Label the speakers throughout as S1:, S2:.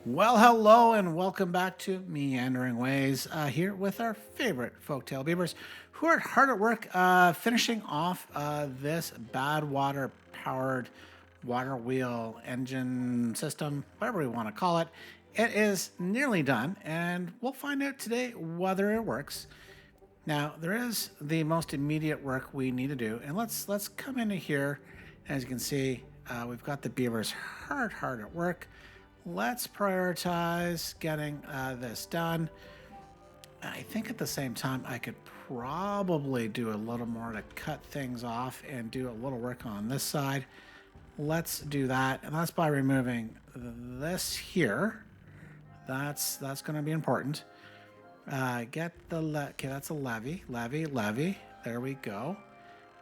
S1: Well, hello and welcome back to Meandering Ways here with our favorite Folktail Beavers who are hard at work finishing off this bad water powered water wheel engine system, whatever we want to call it. It is nearly done, and we'll find out today whether it works. Now, there is the most immediate work we need to do, and let's come into here. As you can see, we've got the beavers hard at work. Let's prioritize getting this done. I think at the same time, I could probably do a little more to cut things off and do a little work on this side. Let's do that, and that's by removing this here. That's going to be important. Get the okay. That's a levee. There we go.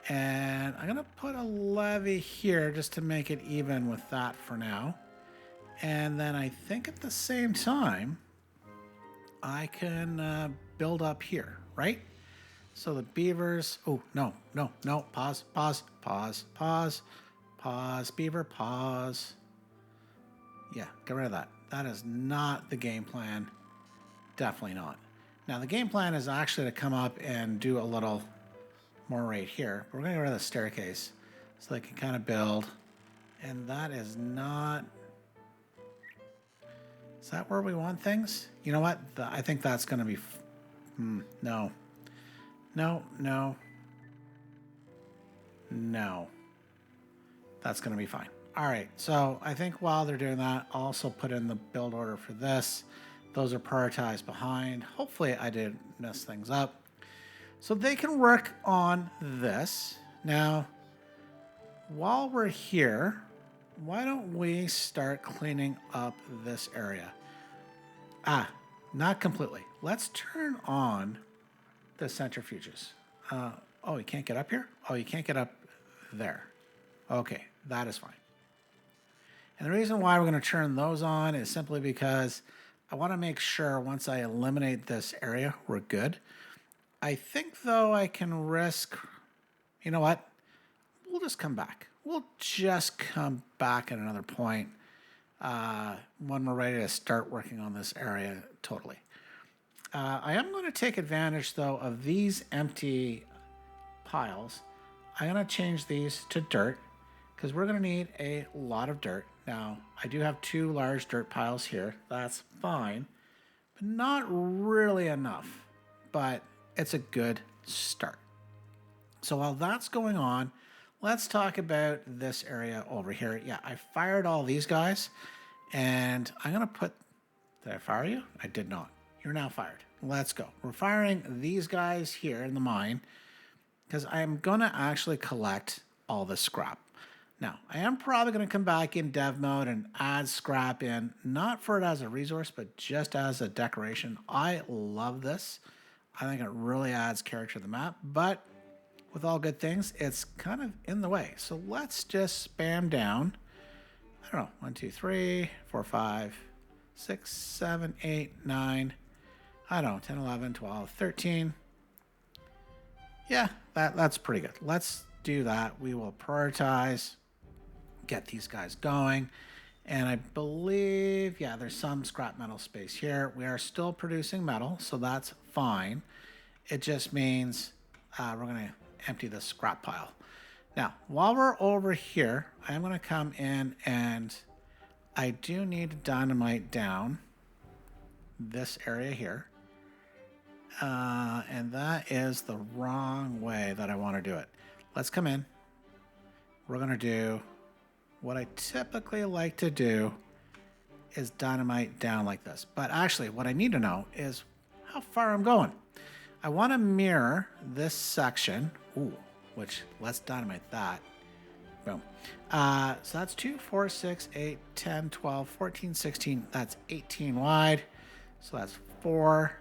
S1: And I'm gonna put a levee here just to make it even with that for now. And then I think at the same time, I can build up here, right? So the beavers. Oh no! Pause. Beaver, pause. Yeah, get rid of that. That is not the game plan. Definitely not. Now the game plan is actually to come up and do a little more right here. We're going to get rid of the staircase so they can kind of build. And that is not... Is that where we want things? You know what? I think that's going to be... No. No. That's going to be fine. All right. So I think while they're doing that, I'll also put in the build order for this. Those are prioritized behind. Hopefully I didn't mess things up. So they can work on this. Now, while we're here, why don't we start cleaning up this area? Not completely. Let's turn on the centrifuges. Oh, you can't get up here? Oh, you can't get up there. Okay, that is fine. And the reason why we're going to turn those on is simply because I want to make sure once I eliminate this area, we're good. I think, though, I can risk... You know what? We'll just come back. We'll just come back at another point when we're ready to start working on this area totally. I am going to take advantage, though, of these empty piles. I'm going to change these to dirt because we're going to need a lot of dirt. Now, I do have 2 large dirt piles here. That's fine, but not really enough. But it's a good start. So while that's going on, let's talk about this area over here. Yeah, I fired all these guys, and I'm going to put... Did I fire you? I did not. You're now fired. Let's go. We're firing these guys here in the mine because I'm going to actually collect all the scrap. Now, I am probably going to come back in dev mode and add scrap in, not for it as a resource, but just as a decoration. I love this. I think it really adds character to the map, but with all good things, it's kind of in the way. So let's just spam down. I don't know, 1, 2, 3, 4, 5, 6, 7, 8, 9. I don't know, 10, 11, 12, 13. Yeah, that's pretty good. Let's do that. We will prioritize, get these guys going. And I believe, yeah, there's some scrap metal space here. We are still producing metal, so that's fine. It just means we're going to empty the scrap pile. Now, while we're over here, I'm going to come in and I do need to dynamite down this area here. And that is the wrong way that I want to do it. Let's come in. We're going to do what I typically like to do is dynamite down like this. But actually, what I need to know is how far I'm going. I want to mirror this section. Ooh, which let's dynamite that. Boom. So that's 2, 4, 6, 8, 10, 12, 14, 16. That's 18 wide. So that's 4.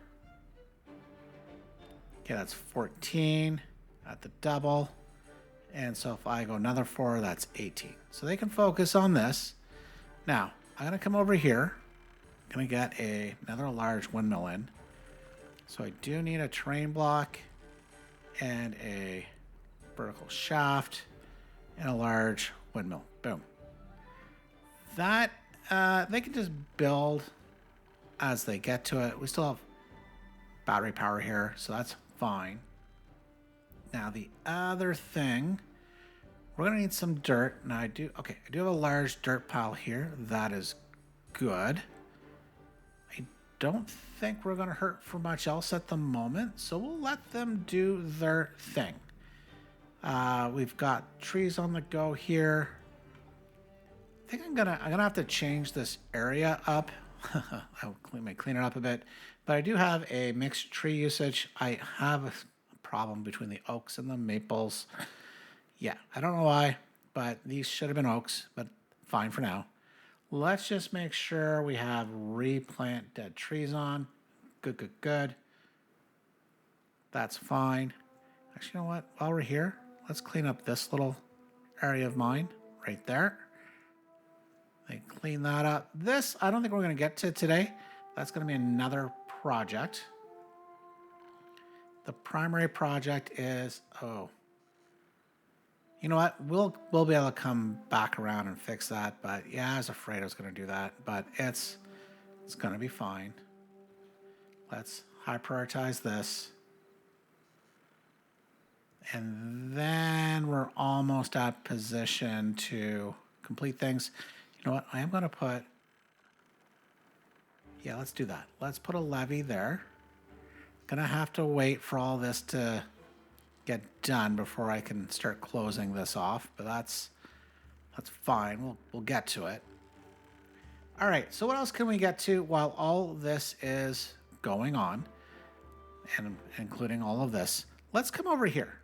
S1: Okay, that's 14 at the double. And so if I go another 4, that's 18. So they can focus on this. Now, I'm going to come over here. I'm going to get another large windmill in. So I do need a terrain block and a vertical shaft and a large windmill. Boom. That They can just build as they get to it. We still have battery power here, so that's fine. Now the other thing, we're gonna need some dirt. Now I do have a large dirt pile here. That is good. I don't think we're gonna hurt for much else at the moment, so we'll let them do their thing. We've got trees on the go here. I think I'm gonna have to change this area up. I may clean it up a bit, but I do have a mixed tree usage. I have a problem between the oaks and the maples. Yeah, I don't know why, but these should have been oaks, but fine for now. Let's just make sure we have replant dead trees on. Good. That's fine. Actually, you know what? While we're here, let's clean up this little area of mine right there. They clean that up. This, I don't think we're going to get to today. That's going to be another project. The primary project is, you know what? We'll be able to come back around and fix that. But yeah, I was afraid I was going to do that. But it's going to be fine. Let's high prioritize this. And then we're almost at position to complete things. You know what? I am going to put... Yeah, let's do that. Let's put a levee there. Gonna have to wait for all this to get done before I can start closing this off, but that's fine. We'll get to it. All right, so what else can we get to while all this is going on, and including all of this? Let's come over here.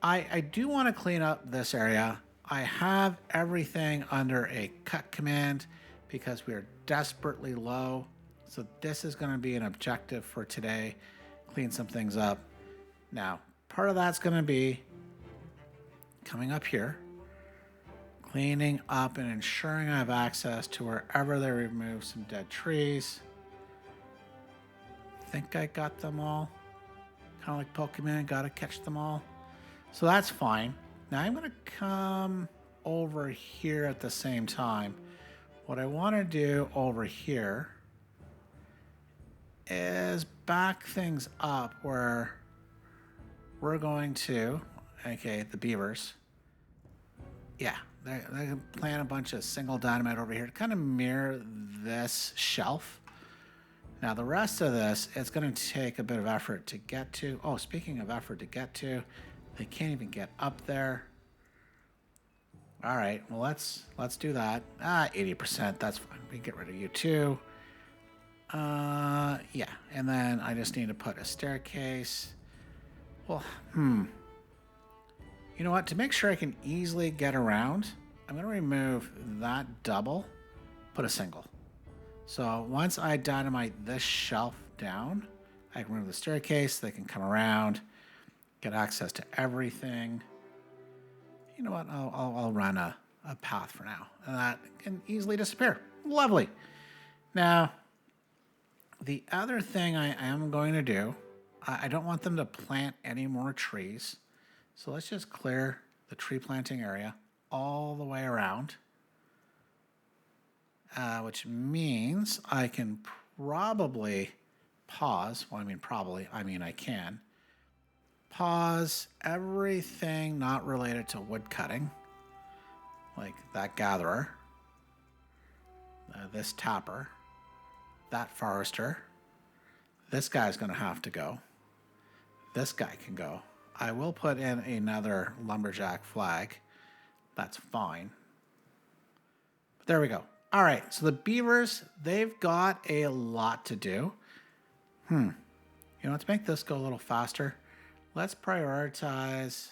S1: I do want to clean up this area. I have everything under a cut command because we are desperately low. So this is going to be an objective for today. Clean some things up. Now, part of that's going to be coming up here, cleaning up and ensuring I have access to wherever they remove some dead trees. I think I got them all. Kind of like Pokemon, got to catch them all. So that's fine. Now I'm going to come over here at the same time. What I want to do over here is back things up where we're going to, okay, the beavers. Yeah, they can plant a bunch of single dynamite over here to kind of mirror this shelf. Now the rest of this, it's going to take a bit of effort to get to. Oh, speaking of effort to get to, they can't even get up there. All right, well, let's do that. 80%, that's fine. We can get rid of you too. Yeah, and then I just need to put a staircase. Well, you know what? To make sure I can easily get around, I'm going to remove that double, put a single. So once I dynamite this shelf down, I can remove the staircase. They can come around, get access to everything. You know what? I'll run a path for now, and that can easily disappear. Lovely. Now, the other thing I am going to do, I don't want them to plant any more trees. So let's just clear the tree planting area all the way around, which means I can probably pause. Well, I mean probably, I mean I can. Pause everything not related to wood cutting, like that gatherer, this tapper, that forester. This guy's going to have to go. This guy can go. I will put in another lumberjack flag. That's fine. But there we go. All right, so the beavers, they've got a lot to do. You know, to make this go a little faster, let's prioritize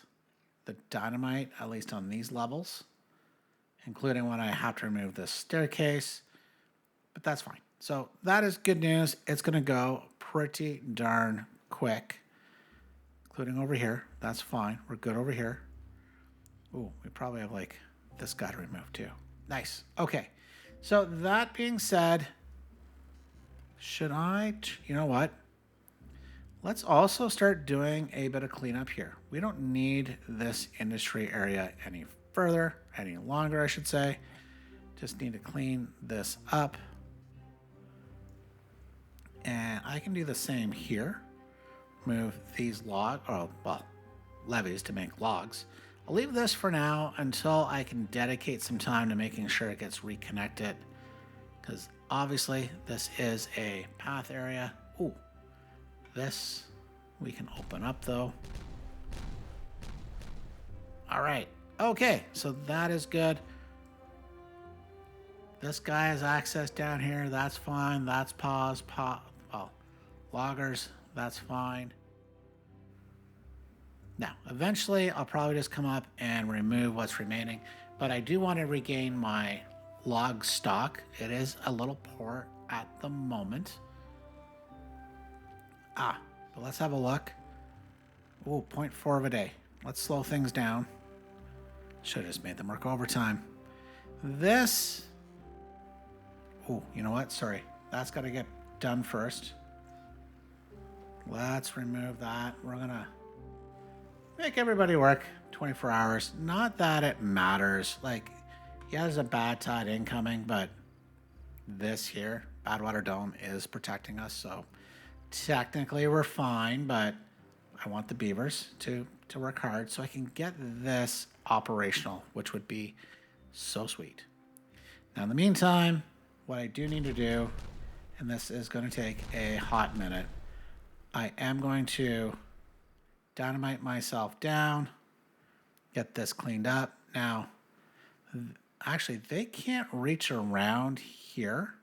S1: the dynamite, at least on these levels, including when I have to remove this staircase, but that's fine. So that is good news. It's going to go pretty darn quick, including over here. That's fine. We're good over here. Ooh, we probably have like this guy to remove too. Nice. Okay. So that being said, should I, you know what? Let's also start doing a bit of cleanup here. We don't need this industry area any further, any longer, I should say. Just need to clean this up. And I can do the same here. Move these levees to make logs. I'll leave this for now until I can dedicate some time to making sure it gets reconnected. Because obviously this is a path area. Ooh, this we can open up though. All right. Okay, so that is good. This guy has access down here. That's fine. That's loggers. That's fine. Now, eventually, I'll probably just come up and remove what's remaining. But I do want to regain my log stock. It is a little poor at the moment. But let's have a look. Ooh, 0.4 of a day. Let's slow things down. Should have just made them work overtime. This... Ooh, you know what? Sorry. That's got to get done first. Let's remove that. We're going to make everybody work 24 hours. Not that it matters. Like, yeah, there's a bad tide incoming, but this here, Badwater Dome, is protecting us. So technically we're fine, but I want the beavers to work hard so I can get this operational, which would be so sweet. Now, in the meantime, what I do need to do, and this is going to take a hot minute, I am going to dynamite myself down, get this cleaned up. Now, actually, they can't reach around here,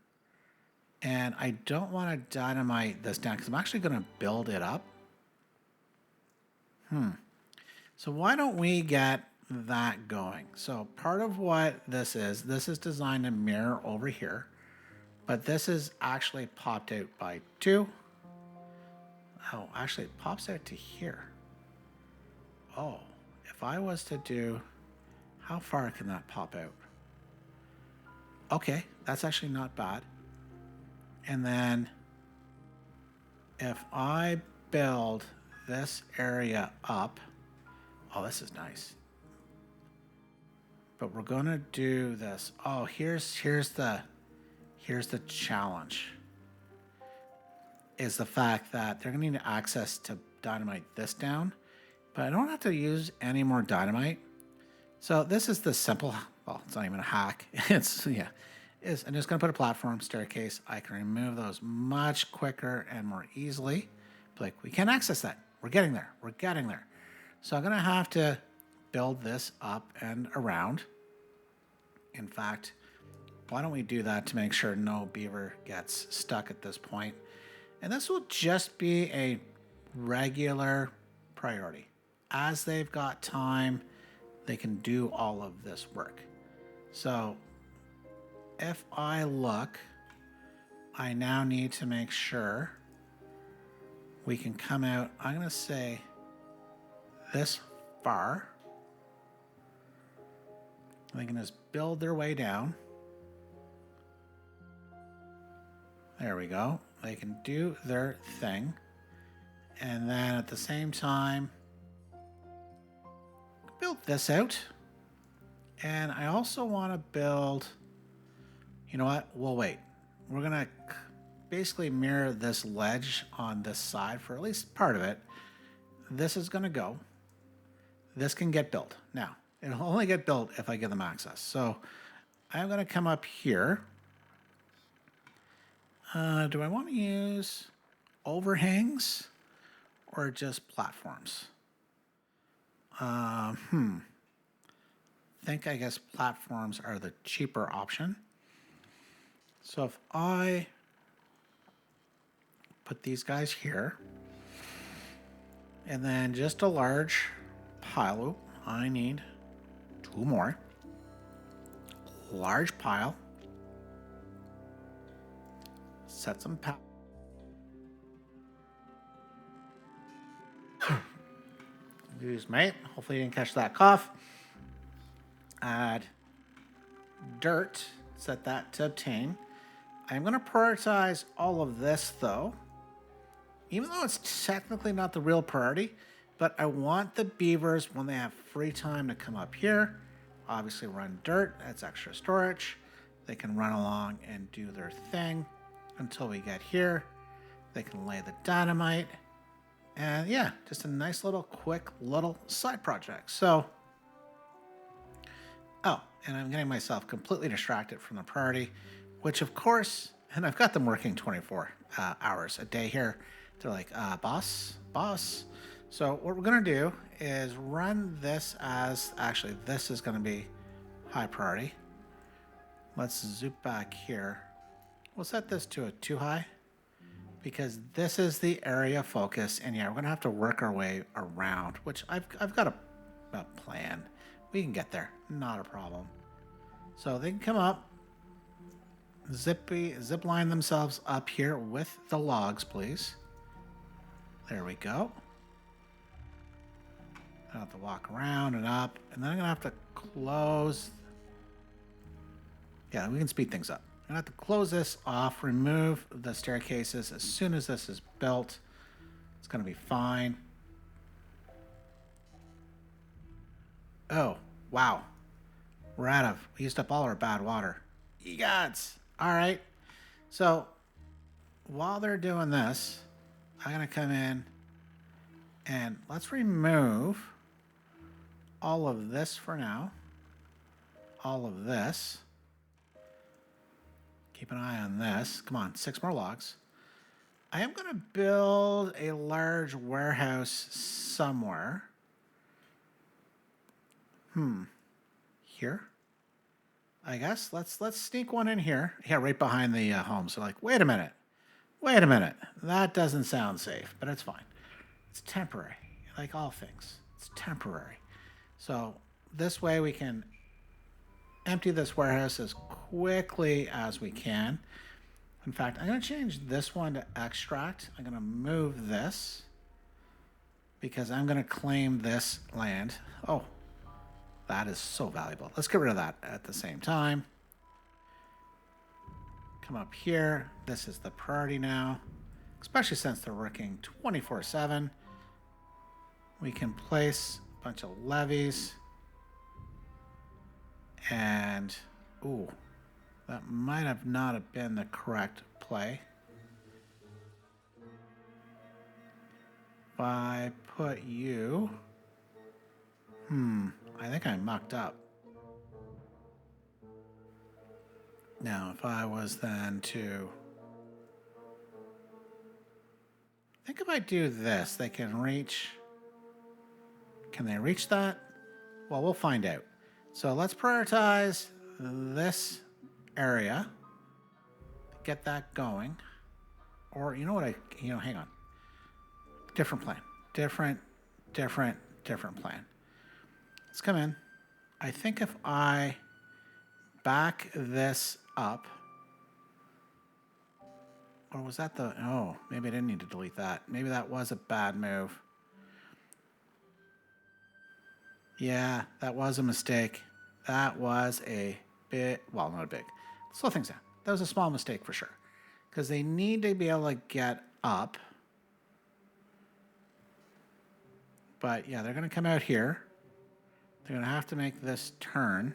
S1: and I don't want to dynamite this down because I'm actually going to build it up. So why don't we get that going? So part of what this is designed to mirror over here, but this is actually popped out by 2. Oh, actually it pops out to here. Oh, if I was to do, how far can that pop out? Okay, that's actually not bad. And then if I build this area up, oh, this is nice. But we're gonna do this. Oh, here's the challenge. Is the fact that they're gonna need access to dynamite this down, but I don't have to use any more dynamite. So this is the simple, well, it's not even a hack. I'm just gonna put a platform, staircase. I can remove those much quicker and more easily. Like, we can't access that. We're getting there. We're getting there. So I'm gonna have to build this up and around. In fact, why don't we do that to make sure no beaver gets stuck at this point? And this will just be a regular priority. As they've got time, they can do all of this work. So if I look, I now need to make sure we can come out, I'm going to say this far. They can just build their way down. There we go. They can do their thing. And then at the same time, build this out. And I also want to build, you know what? We'll wait. We're going to basically mirror this ledge on this side for at least part of it. This is going to go. This can get built. Now, it'll only get built if I give them access. So I'm going to come up here. Do I want to use overhangs or just platforms? I guess platforms are the cheaper option. So if I put these guys here, and then just a large pile, I need 2 more. Large pile. Set some power. Excuse me. Hopefully you didn't catch that cough. Add dirt. Set that to obtain. I'm going to prioritize all of this though. Even though it's technically not the real priority, but I want the beavers, when they have free time, to come up here. Obviously run dirt. That's extra storage. They can run along and do their thing until we get here. They can lay the dynamite. And yeah, just a nice little quick little side project. So, oh, and I'm getting myself completely distracted from the priority, which of course, and I've got them working 24 hours a day here. They're like, boss. So what we're going to do is run this as, actually, this is going to be high priority. Let's zoop back here. We'll set this to a 2 high because this is the area of focus. And yeah, we're going to have to work our way around, which I've got a plan. We can get there. Not a problem. So they can come up, zip line themselves up here with the logs, please. There we go. I have to walk around and up, and then I'm gonna have to close. Yeah, we can speed things up. I'm gonna have to close this off, remove the staircases as soon as this is built. It's gonna be fine. Oh, wow. We used up all our bad water. Egots. All right. So while they're doing this, I'm gonna come in and let's remove all of this for now. All of this. Keep an eye on this. Come on, 6 more logs. I am going to build a large warehouse somewhere. Here? I guess. Let's sneak one in here. Yeah, right behind the home. So like, wait a minute. That doesn't sound safe, but it's fine. It's temporary. Like all things. It's temporary. So this way we can empty this warehouse as quickly as we can. In fact, I'm going to change this one to extract. I'm going to move this because I'm going to claim this land. Oh, that is so valuable. Let's get rid of that at the same time. Come up here. This is the priority now, especially since they're working 24/7. We can place a bunch of levees. And, ooh, that might have not have been the correct play. If I put you, I think I mucked up. Now, if I was then to, I think if I do this, they can reach, can they reach that? Well, we'll find out. So let's prioritize this area, get that going. Or you know what, hang on. Different plan. Different plan. Let's come in. I think if I back this up, or was that oh, maybe I didn't need to delete that. Maybe that was a bad move. Yeah, that was a mistake. That was a bit, well, not a big. Slow things down. That was a small mistake for sure. Because they need to be able to get up. But yeah, they're going to come out here. They're going to have to make this turn.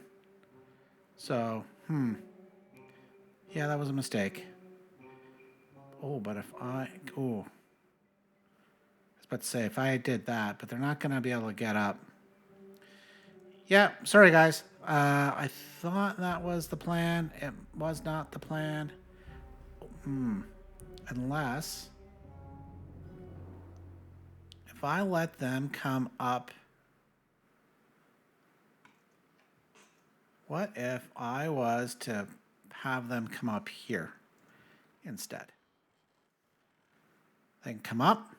S1: So, yeah, that was a mistake. Oh, but if I was about to say, if I did that, but they're not going to be able to get up. Yeah, sorry guys. I thought that was the plan. It was not the plan. Unless if I let them come up. What if I was to have them come up here instead? They can come up.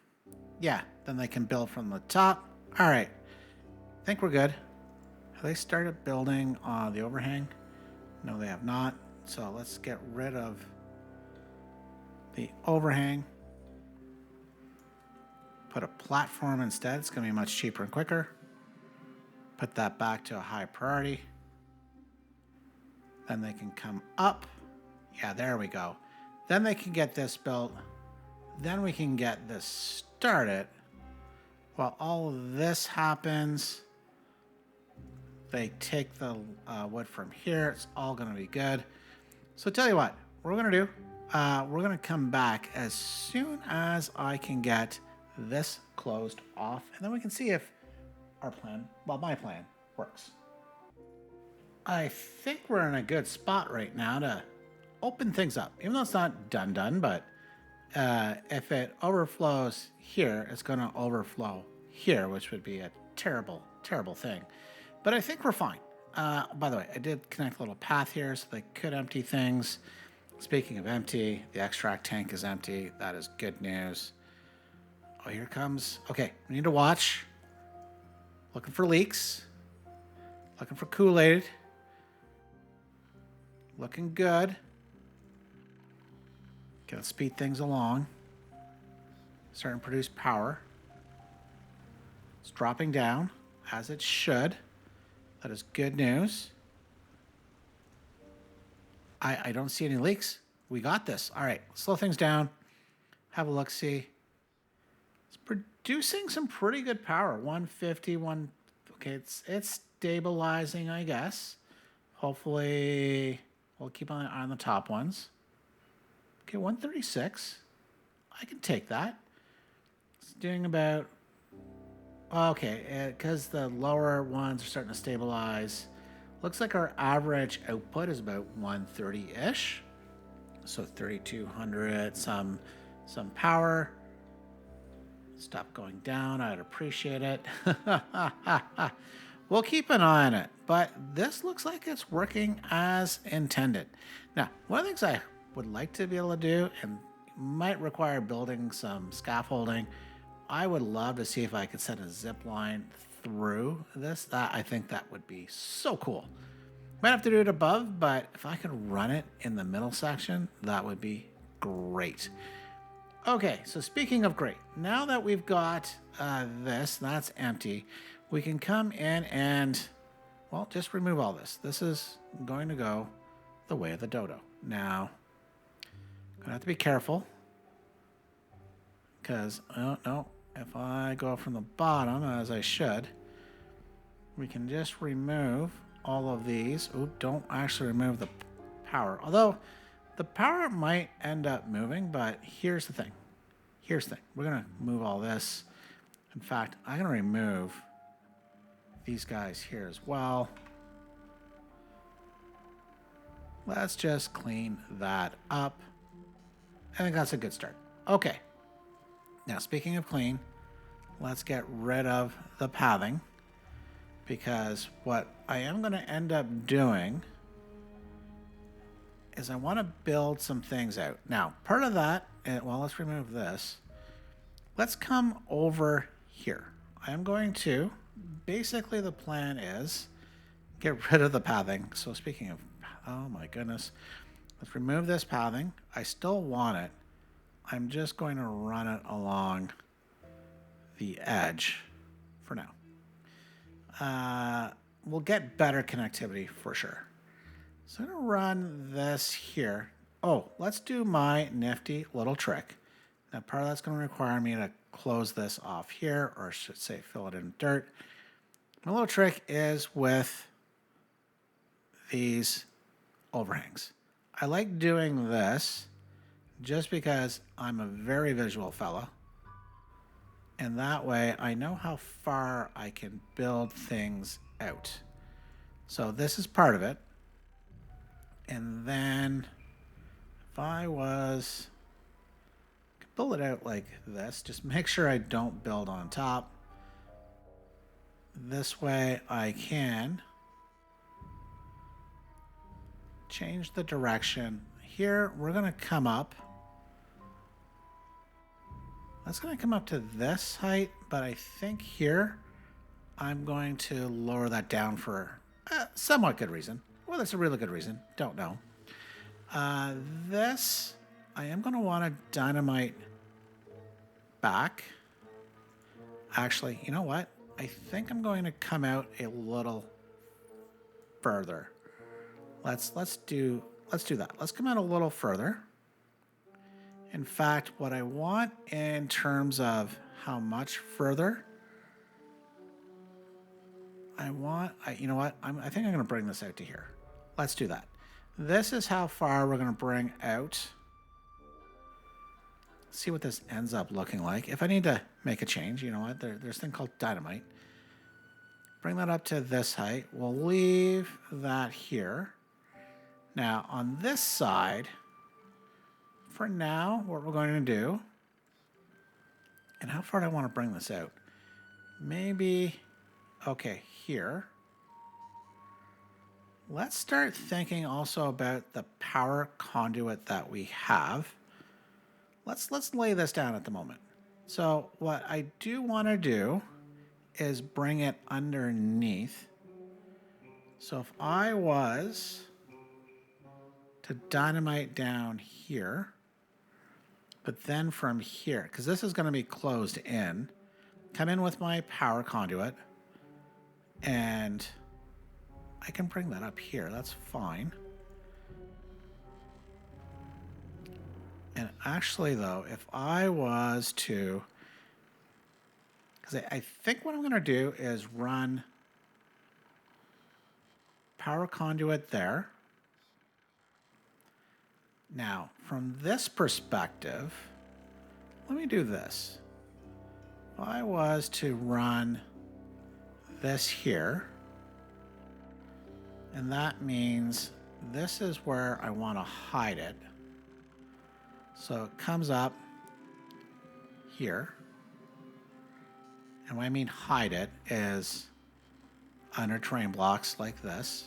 S1: Yeah, then they can build from the top. All right. I think we're good. Have they started building the overhang? No, they have not. So let's get rid of the overhang. Put a platform instead. It's going to be much cheaper and quicker. Put that back to a high priority. Then they can come up. Yeah, there we go. Then they can get this built. Then we can get this started. While all of this happens, they take the wood from here. It's all going to be good. So tell you what, we're going to do, we're going to come back as soon as I can get this closed off, and then we can see if our plan, well, my plan, works. I think we're in a good spot right now to open things up, even though it's not done, but if it overflows here, it's going to overflow here, which would be a terrible, terrible thing. But I think we're fine. By the way, I did connect a little path here so they could empty things. Speaking of empty, the extract tank is empty. That is good news. Oh, here comes. Okay, we need to watch. Looking for leaks. Looking for Kool-Aid. Looking good. Gotta speed things along. Starting to produce power. It's dropping down, as it should. That is good news. I don't see any leaks. We got this. All right, slow things down. Have a look-see. It's producing some pretty good power. 150, okay, it's stabilizing, I guess. Hopefully, we'll keep on the top ones. Okay, 136. I can take that. It's doing about... Okay, because the lower ones are starting to stabilize. Looks like our average output is about 130-ish. So 3,200, some power. Stop going down. I'd appreciate it. We'll keep an eye on it. But this looks like it's working as intended. Now, one of the things I would like to be able to do, and might require building some scaffolding, I would love to see if I could set a zip line through this. I think that would be so cool. Might have to do it above, but if I could run it in the middle section, that would be great. Okay, so speaking of great, now that we've got this, that's empty, we can come in and, well, just remove all this. This is going to go the way of the dodo. Now, I'm going to have to be careful because, oh, no, if I go from the bottom, as I should, we can just remove all of these. Oh, don't actually remove the power. Although, the power might end up moving, but here's the thing. Here's the thing. We're going to move all this. In fact, I'm going to remove these guys here as well. Let's just clean that up. I think that's a good start. Okay. Now, speaking of clean, let's get rid of the pathing, because what I am going to end up doing is I want to build some things out. Now, part of that, well, let's remove this. Let's come over here. I am going to, basically the plan is get rid of the pathing. So speaking of, oh my goodness, let's remove this pathing. I still want it. I'm just going to run it along the edge for now. We'll get better connectivity for sure. So I'm going to run this here. Oh, let's do my nifty little trick. Now, part of that's going to require me to close this off here, or I should say fill it in dirt. My little trick is with these overhangs. I like doing this just because I'm a very visual fellow. And that way I know how far I can build things out. So this is part of it. And then if I was, could build it out like this, just make sure I don't build on top. This way I can change the direction. Here we're going to come up. That's going to come up to this height, but I think here I'm going to lower that down for a somewhat good reason. Well, that's a really good reason. Don't know. This, I am going to want to dynamite back. Actually, you know what? I think I'm going to come out a little further. Let's do that. Let's come out a little further. In fact, what I want in terms of how much further, you know what? I think I'm going to bring this out to here. Let's do that. This is how far we're going to bring out. See what this ends up looking like. If I need to make a change, you know what? There's a thing called dynamite. Bring that up to this height. We'll leave that here. Now, on this side, for now, what we're going to do, and how far do I want to bring this out? Maybe, okay, here. Let's start thinking also about the power conduit that we have. Let's lay this down at the moment. So what I do want to do is bring it underneath. So if I was to dynamite down here, but then from here, because this is going to be closed in, come in with my power conduit, and I can bring that up here. That's fine. And actually, though, if I was to, because I think what I'm going to do is run power conduit there. Now, from this perspective, let me do this. If I was to run this here, and that means this is where I want to hide it. So it comes up here. And what I mean hide it is under terrain blocks like this.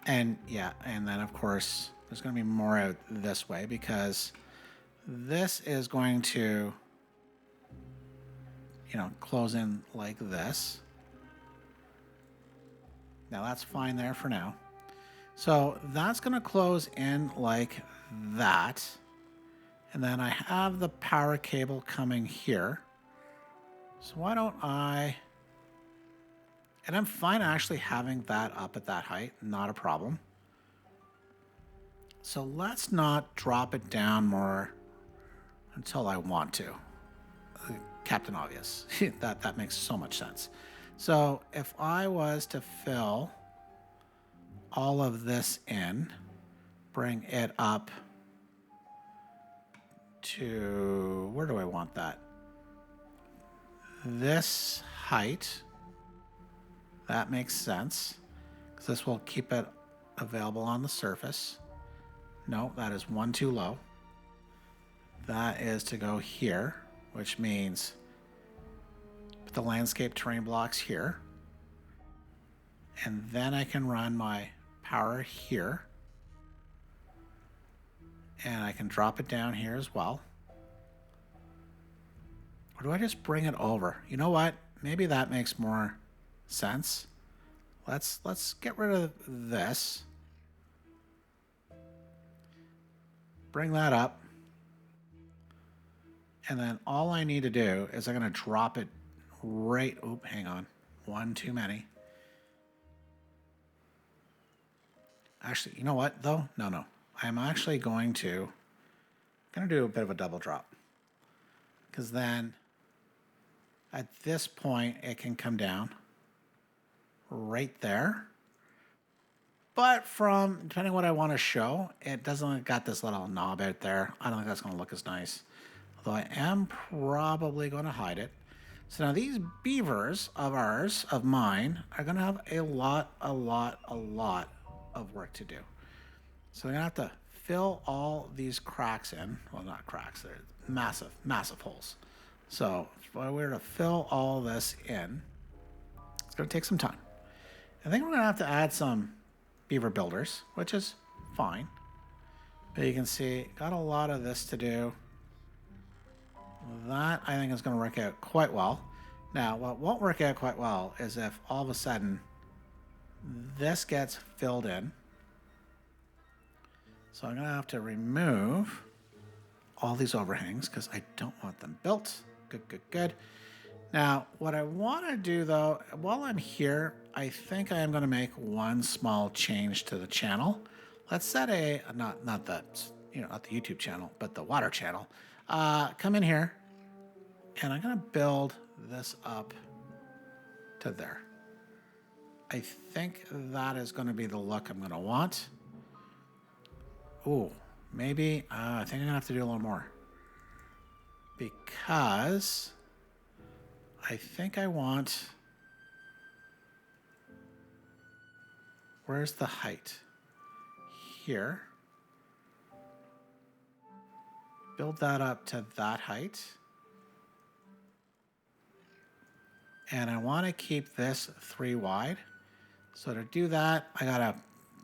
S1: And yeah, and then of course, there's going to be more out this way because this is going to, close in like this. Now that's fine there for now. So that's going to close in like that. And then I have the power cable coming here. So why don't I... And I'm fine actually having that up at that height, not a problem. So let's not drop it down more until I want to. Captain Obvious. that makes so much sense. So if I was to fill all of this in, bring it up to, where do I want that? This height. That makes sense, because this will keep it available on the surface. No, that is one too low. That is to go here, which means put the landscape terrain blocks here. And then I can run my power here. And I can drop it down here as well. Or do I just bring it over? You know what? Maybe that makes more sense. Let's get rid of this. Bring that up. And then all I need to do is I'm going to drop it right... Oop, hang on. One too many. Actually, you know what, though? No. I'm actually going to do a bit of a double drop. Because then, at this point, it can come down right there. But from, depending on what I want to show, it doesn't got this little knob out there. I don't think that's going to look as nice. Although I am probably going to hide it. So now these beavers of ours, of mine, are going to have a lot of work to do. So they're going to have to fill all these cracks in. Well, not cracks, they're massive holes. So if I were to fill all this in, it's going to take some time. I think we're going to have to add some beaver builders, which is fine. But you can see, got a lot of this to do. That, I think, is going to work out quite well. Now, what won't work out quite well is if all of a sudden this gets filled in. So I'm going to have to remove all these overhangs because I don't want them built. Good. Now, what I want to do, though, while I'm here, I think I am going to make one small change to the channel. Let's set a, not the YouTube channel, but the water channel. Come in here, and I'm going to build this up to there. I think that is going to be the look I'm going to want. Ooh, maybe, I think I'm going to have to do a little more. Because I think I want, where's the height? Here. Build that up to that height. And I want to keep this 3 wide. So to do that, I got to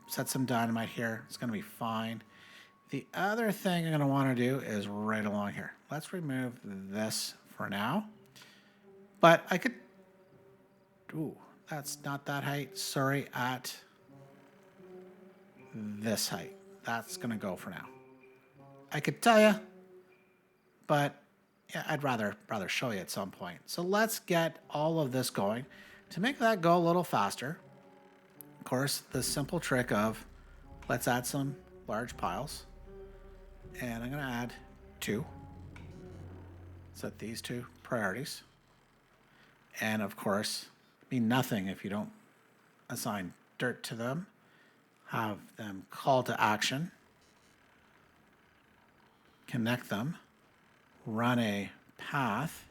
S1: set some dynamite here. It's going to be fine. The other thing I'm going to want to do is right along here. Let's remove this for now. But I could... Ooh, that's not that height. Sorry, at this height. That's going to go for now. I could tell you, but yeah, I'd rather show you at some point. So let's get all of this going. To make that go a little faster, of course, the simple trick of let's add some large piles. And I'm going to add 2. Set these 2 priorities. And of course, mean nothing if you don't assign dirt to them. Have them call to action. Connect them. Run a path.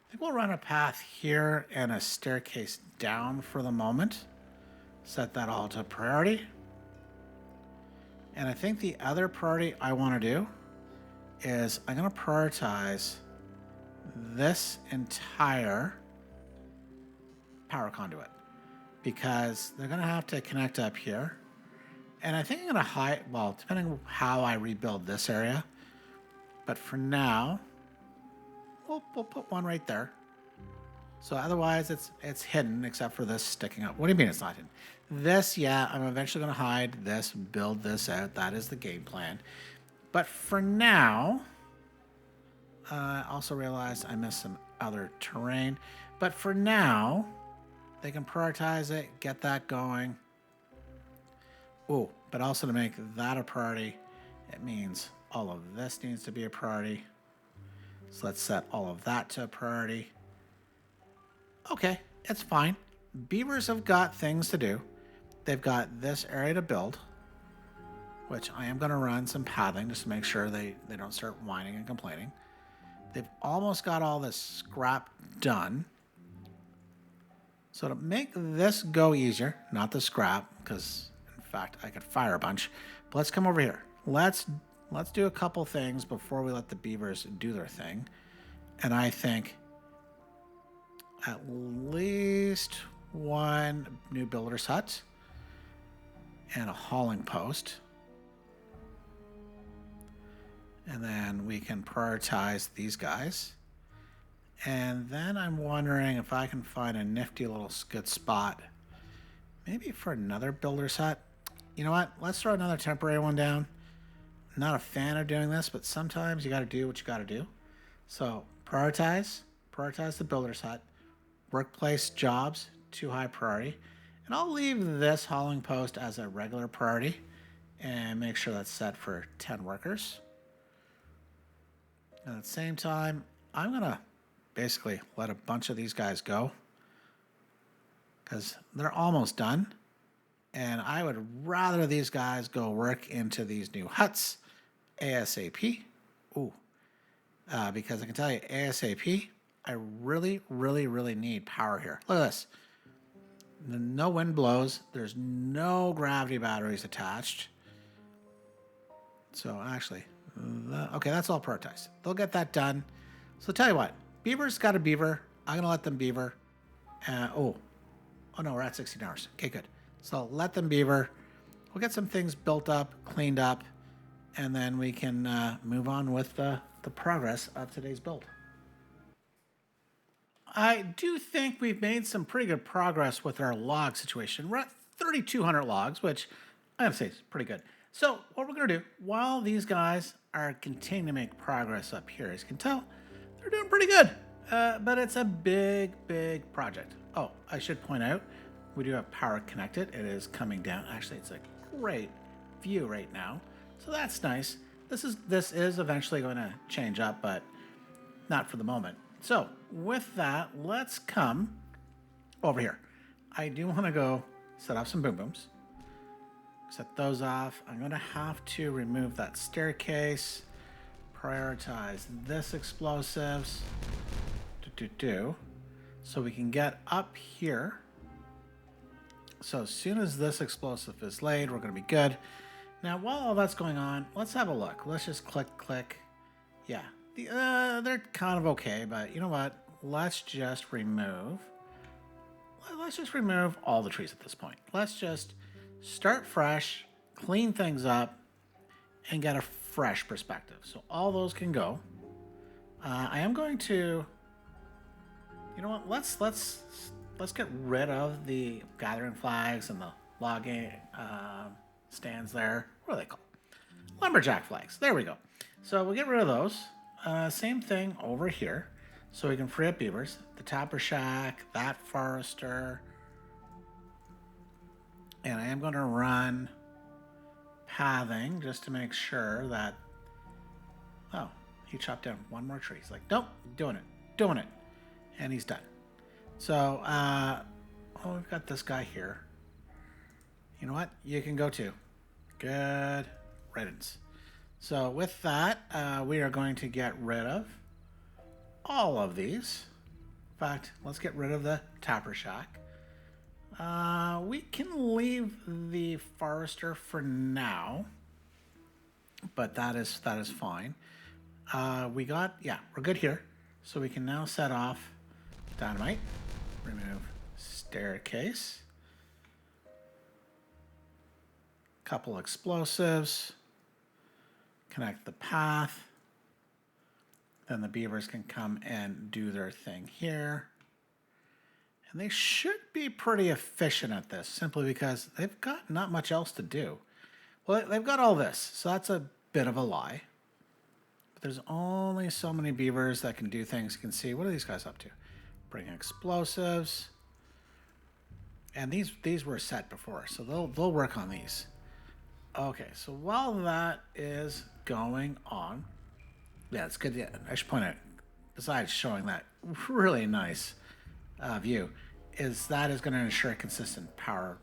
S1: I think we'll run a path here and a staircase down for the moment. Set that all to priority. And I think the other priority I want to do is I'm going to prioritize this entire power conduit because they're going to have to connect up here. And I think I'm going to hide, well, depending on how I rebuild this area. But for now, we'll put one right there. So otherwise it's hidden except for this sticking up. What do you mean it's not hidden? This, yeah, I'm eventually going to hide this, build this out. That is the game plan. But for now, I also realized I missed some other terrain. But for now, they can prioritize it, get that going. Ooh, but also to make that a priority, it means all of this needs to be a priority. So let's set all of that to a priority. Okay, it's fine. Beavers have got things to do. They've got this area to build, which I am going to run some pathing just to make sure they don't start whining and complaining. They've almost got all this scrap done. So to make this go easier, not the scrap, because in fact I could fire a bunch, but let's come over here. Let's do a couple things before we let the beavers do their thing. And I think at least one new builder's hut and a hauling post. And then we can prioritize these guys. And then I'm wondering if I can find a nifty little good spot, maybe for another builder's hut. You know what? Let's throw another temporary one down. Not a fan of doing this, but sometimes you got to do what you got to do. So prioritize the builder's hut. Workplace jobs, 2 high priority. And I'll leave this hauling post as a regular priority and make sure that's set for 10 workers. And at the same time, I'm going to basically let a bunch of these guys go because they're almost done. And I would rather these guys go work into these new huts ASAP. Ooh, because I can tell you ASAP, I really, really, really need power here. Look at this. No wind blows. There's no gravity batteries attached. So actually, okay, that's all prioritized. They'll get that done. So tell you what, Beaver's got a beaver. I'm going to let them beaver. Oh no, we're at 16 hours. Okay, good. So let them beaver. We'll get some things built up, cleaned up, and then we can move on with the progress of today's build. I do think we've made some pretty good progress with our log situation. We're at 3,200 logs, which I gotta say is pretty good. So what we're gonna do, while these guys are continuing to make progress up here, as you can tell, they're doing pretty good. But it's a big, big project. Oh, I should point out, we do have power connected. It is coming down. Actually, it's a great view right now. So that's nice. This is eventually going to change up, but not for the moment. So with that, let's come over here. I do want to go set off some boom booms. Set those off. I'm going to have to remove that staircase. Prioritize this explosives. So we can get up here. So as soon as this explosive is laid, we're going to be good. Now, while all that's going on, let's have a look. Let's just click. Yeah, they're kind of okay, but you know what? Let's just remove all the trees at this point. Let's just start fresh, clean things up, and get a fresh perspective. So all those can go. I am going to, you know what? Let's get rid of the gathering flags and the logging stands there. What are they called? Lumberjack flags. There we go. So we'll get rid of those. Same thing over here. So we can free up beavers. The tapper shack, that forester. And I am going to run pathing just to make sure that... Oh, he chopped down one more tree. He's like, nope, doing it. And he's done. So, we've got this guy here. You know what? You can go too. Good riddance. So with that, we are going to get rid of all of these. In fact, let's get rid of the tapper shack. We can leave the forester for now, but that is fine. We're good here. So we can now set off dynamite, remove staircase, couple explosives, connect the path. Then the beavers can come and do their thing here. And they should be pretty efficient at this, simply because they've got not much else to do. Well, they've got all this, so that's a bit of a lie. But there's only so many beavers that can do things. You can see, what are these guys up to? Bring explosives. And these were set before, so they'll work on these. Okay, so while that is going on, yeah, it's good. Yeah, I should point out, besides showing that really nice view, is going to ensure consistent power,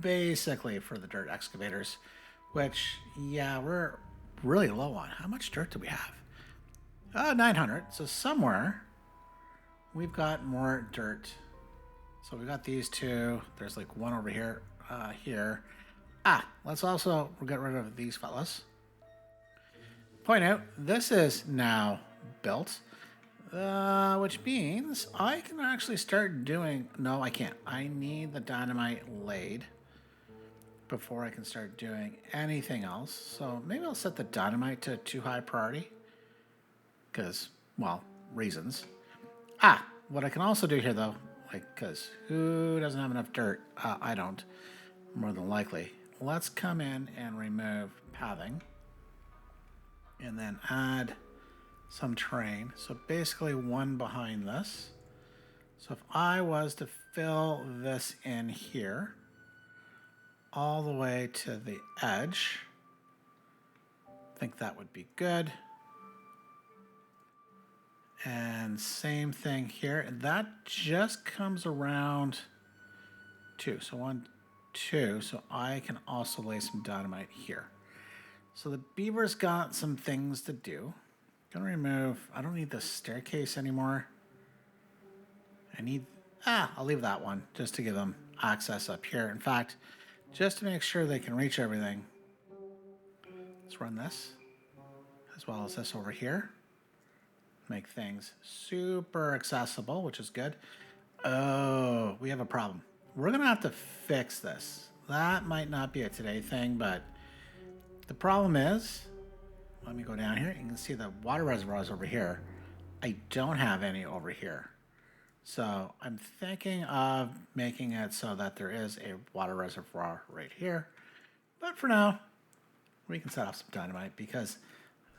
S1: basically, for the dirt excavators, which, yeah, we're really low on. How much dirt do we have? 900. So somewhere we've got more dirt. So we got these two. There's like one over here. Here. Let's also get rid of these fellas. Point out, this is now built, which means I can actually start doing... No, I can't. I need the dynamite laid before I can start doing anything else. So maybe I'll set the dynamite to too high priority because, well, reasons. What I can also do here, though, because who doesn't have enough dirt? I don't, more than likely. Let's come in and remove pathing and then add some terrain. So basically one behind this. So if I was to fill this in here all the way to the edge, I think that would be good. And same thing here. That just comes around 2. So 1, 2. So I can also lay some dynamite here. So the beaver's got some things to do. Gonna remove, I don't need the staircase anymore. I'll leave that one just to give them access up here. In fact, just to make sure they can reach everything, let's run this as well as this over here. Make things super accessible, which is good. Oh, we have a problem. We're gonna have to fix this. That might not be a today thing, but the problem is, let me go down here. You can see the water reservoirs over here. I don't have any over here. So I'm thinking of making it so that there is a water reservoir right here. But for now, we can set off some dynamite because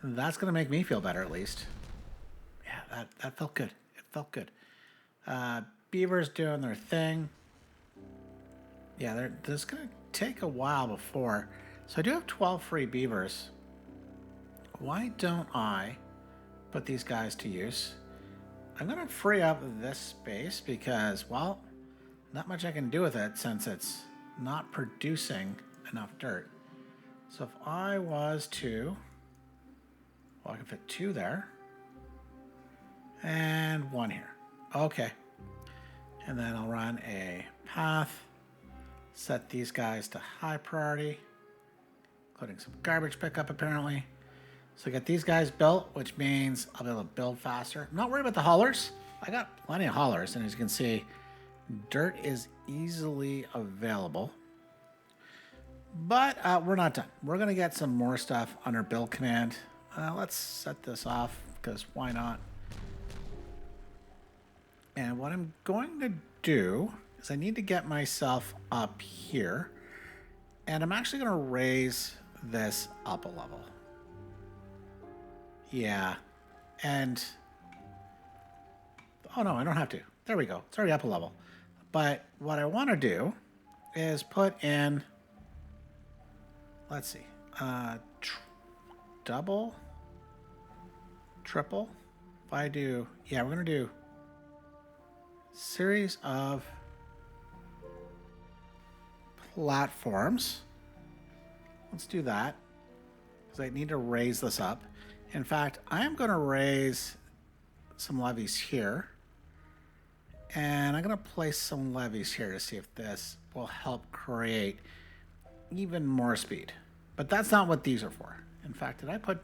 S1: that's going to make me feel better at least. Yeah, that felt good. It felt good. Beavers doing their thing. Yeah, this is going to take a while before. So I do have 12 free beavers. Why don't I put these guys to use? I'm going to free up this space because, well, not much I can do with it since it's not producing enough dirt. So if I was to, well, I can fit 2 there and 1 here. Okay. And then I'll run a path, set these guys to high priority, including some garbage pickup apparently. So get these guys built, which means I'll be able to build faster. I'm not worried about the haulers. I got plenty of haulers, and as you can see, dirt is easily available. But we're not done. We're going to get some more stuff under build command. Let's set this off, because why not? And what I'm going to do is I need to get myself up here. And I'm actually going to raise this up a level. Yeah. And... oh, no, I don't have to. There we go. It's already up a level. But what I want to do is put in... let's see. Double? Triple? If I do... yeah, we're going to do... series of platforms. Let's do that, because I need to raise this up. In fact, I am going to raise some levees here, and I'm going to place some levees here to see if this will help create even more speed. But that's not what these are for. In fact, did I put...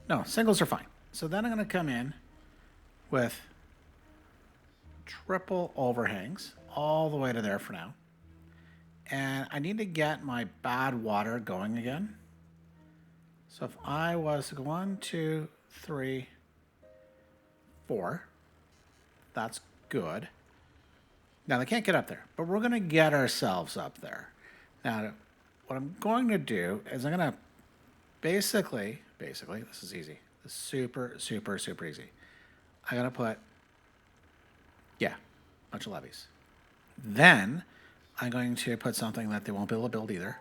S1: no, singles are fine. So then I'm going to come in with triple overhangs all the way to there for now. And I need to get my bad water going again. So if I was to go 1, 2, 3, 4, that's good. Now they can't get up there, but we're going to get ourselves up there. Now, what I'm going to do is I'm going to basically, this is easy. This is super easy. I'm going to put, yeah, a bunch of levees. Then I'm going to put something that they won't be able to build either,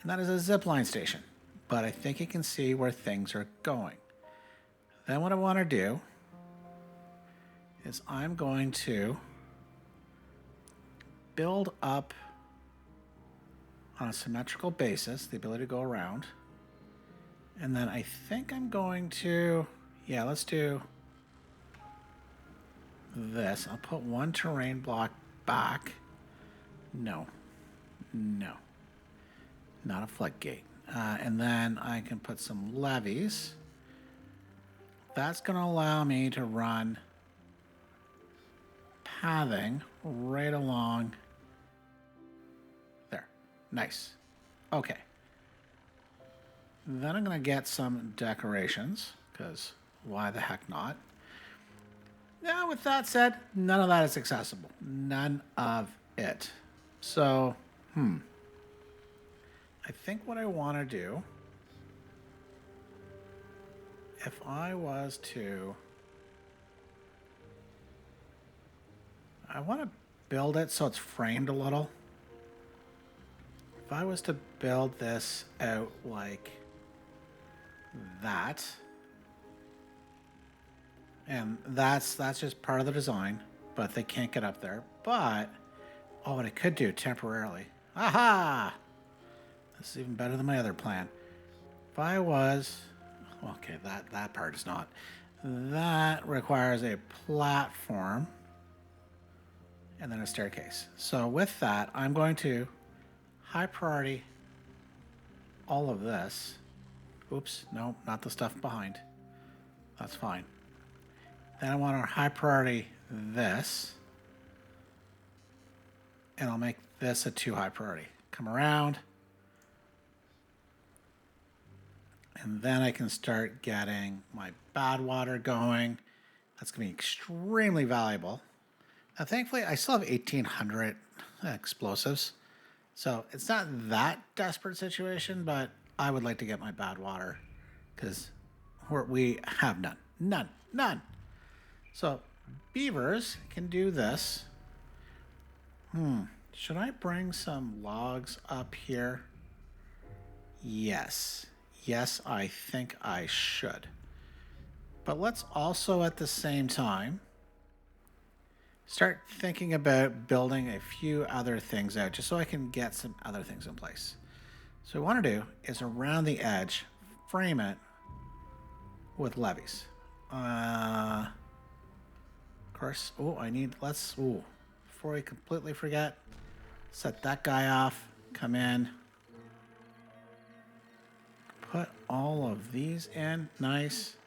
S1: and that is a zipline station. But I think you can see where things are going. Then what I want to do is I'm going to build up on a symmetrical basis the ability to go around. And then I think I'm going to, yeah, let's do this. I'll put 1 terrain block back. No, not a floodgate. And then I can put some levees. That's going to allow me to run pathing right along there. Nice. Okay. Then I'm going to get some decorations, because why the heck not? Now, with that said, none of that is accessible. None of it. So, I think what I want to do, if I was to, I want to build it so it's framed a little. If I was to build this out like that, and that's just part of the design, but they can't get up there. But, oh, what I could do temporarily. Aha! This is even better than my other plan. If I was, okay, that part is not. That requires a platform and then a staircase. So with that, I'm going to high priority all of this. Oops, no, not the stuff behind. That's fine. Then I want to high priority this. And I'll make this a 2 high priority. Come around. And then I can start getting my bad water going. That's going to be extremely valuable. Now, thankfully, I still have 1,800 explosives. So it's not that desperate situation, but I would like to get my bad water because we have none. None. So beavers can do this. Should I bring some logs up here? Yes, I think I should. But let's also at the same time start thinking about building a few other things out just so I can get some other things in place. So what I want to do is around the edge, frame it with levees. Of course, before I completely forget, set that guy off, come in, put all of these in, nice,